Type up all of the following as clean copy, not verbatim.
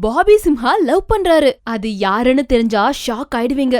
Bobby Simha love பண்றாரு. அது யாருன்னு தெரிஞ்சா ஷாக் ஆயிடுவீங்க.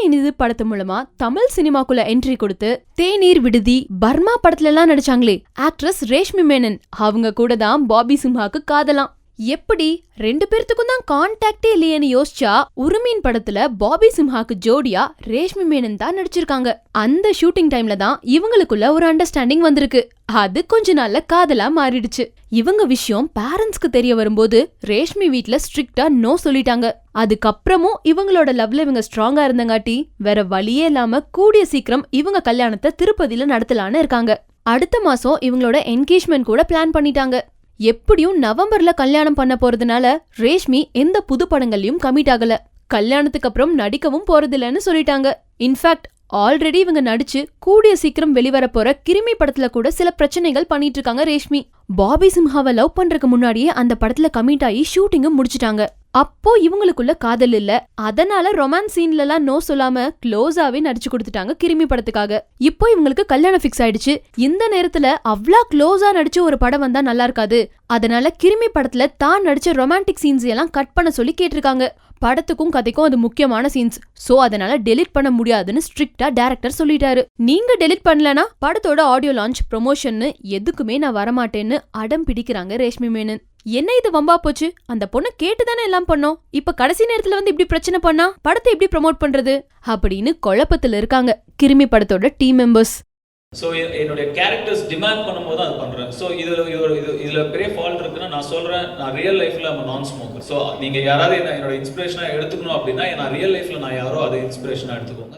இனிது படத்து மூலமா தமிழ் சினிமாக்குள்ள என்ட்ரி கொடுத்து தேநீர் விடுதி, பர்மா படத்துல எல்லாம் நடிச்சாங்களே ஆக்ட்ரஸ் ரேஷ்மி மேனன், அவங்க கூட தான் பாபி சிம்ஹாக்கு காதலாம். எப்படி 2 பேர்த்துக்கும் தான் கான்டாக்டே இல்லையேன்னு யோசிச்சா உருமீன் படத்துல பாபி சிம்ஹாக்கு ஜோடியா ரேஷ்மி மேனன் தான் நடிச்சிருக்காங்க. அந்த ஷூட்டிங் டைம்ல தான் இவங்களுக்குள்ள ஒரு அண்டர்ஸ்டாண்டிங் வந்திருக்கு. அது கொஞ்ச நாள்ல காதலா மாறிடுச்சு. இவங்க விஷயம் பேரண்ட்ஸ்க்கு தெரிய வரும்போது ரேஷ்மி வீட்ல ஸ்ட்ரிக்டா நோ சொல்லிட்டாங்க. அதுக்கப்புறமும் இவங்களோட லவ்ல இவங்க ஸ்ட்ராங்கா இருந்தங்காட்டி வேற வழியே இல்லாம கூடிய சீக்கிரம் இவங்க கல்யாணத்தை திருப்பதியில நடத்தலான்னு இருக்காங்க. அடுத்த மாசம் இவங்களோட என்கேஜ்மெண்ட் கூட பிளான் பண்ணிட்டாங்க. எப்படியும் நவம்பர்ல கல்யாணம் பண்ண போறதுனால ரேஷ்மி எந்த புது படங்கள்லயும் கமிட் ஆகல. கல்யாணத்துக்கு அப்புறம் நடிக்கவும் போறதில்லன்னு சொல்லிட்டாங்க. இன்ஃபேக்ட் ஆல்ரெடி இவங்க நடிச்சு கூடிய சீக்கிரம் வெளிவர போற கிருமி படத்துல கூட சில பிரச்சனைகள் பண்ணிட்டு இருக்காங்க ரேஷ்மி. பாபி சிம்ஹாவை லவ் பண்றதுக்கு முன்னாடியே அந்த படத்துல கமிட் ஆகி ஷூட்டிங்கும் முடிச்சிட்டாங்க. அப்போ இவங்களுக்குள்ள காதல் இல்ல, அதனால ரொமான்ஸ் சீன்ல எல்லாம் நோ சொல்லாம க்ளோஸாவே நடிச்சு கொடுத்துட்டாங்க கிருமி படத்துக்காக. இப்போ இவங்களுக்கு கல்யாணம் ஃபிக்ஸ் ஆயிடுச்சு. இந்த நேரத்துல அவ்ளா க்ளோஸா நடிச்சு ஒரு படம் வந்தா நல்லா இருக்காது. அதனால கிருமி படத்துல தான் நடிச்ச ரொமான்டிக் சீன்ஸ் எல்லாம் கட் பண்ண சொல்லி கேட்டிருக்காங்க. படத்துக்கும் கதைக்கும் அது முக்கியமான சீன்ஸ், சோ அதனால டெலிட் பண்ண முடியாதுன்னு ஸ்ட்ரிக்டா டைரக்டர் சொல்லிட்டாரு. நீங்க டெலிட் பண்ணலனா படத்தோட ஆடியோ லான்ச் ப்ரமோஷன் எதுக்குமே நான் வரமாட்டேன்னு அடம் பிடிக்கிறாங்க ரேஷ்மி மேனன். என்ன இது வம்பா போச்சு? அந்த பொண்ணை கேட்டுதானே எல்லாம் பண்ணோம். இப்ப கடைசி நேரத்துல வந்து இப்படி பிரச்சனை பண்ணா படத்தை எப்படி ப்ரமோட் பண்றது அப்படின்னு குழப்பத்துல இருக்காங்க கிருமி படத்தோட டீம் மெம்பர்ஸ். ஸோ என்னுடைய கேரக்டர்ஸ் டிமாண்ட் பண்ணும்போது அது பண்ணுறேன். ஸோ இதில் பெரிய ஃபால்ட் இருக்குன்னா நான் சொல்கிறேன், நான் ரியல் லைஃப்பில் நம்ம நான் ஸ்மோக்கர். ஸோ நீங்கள் யாராவது என்னோட இன்ஸ்பிரேஷனாக எடுத்துக்கணும் அப்படின்னா நான் ரியல் லைஃப்பில் நான் யாரோ அதை இன்ஸ்பிரேஷனாக எடுத்துக்கோங்க.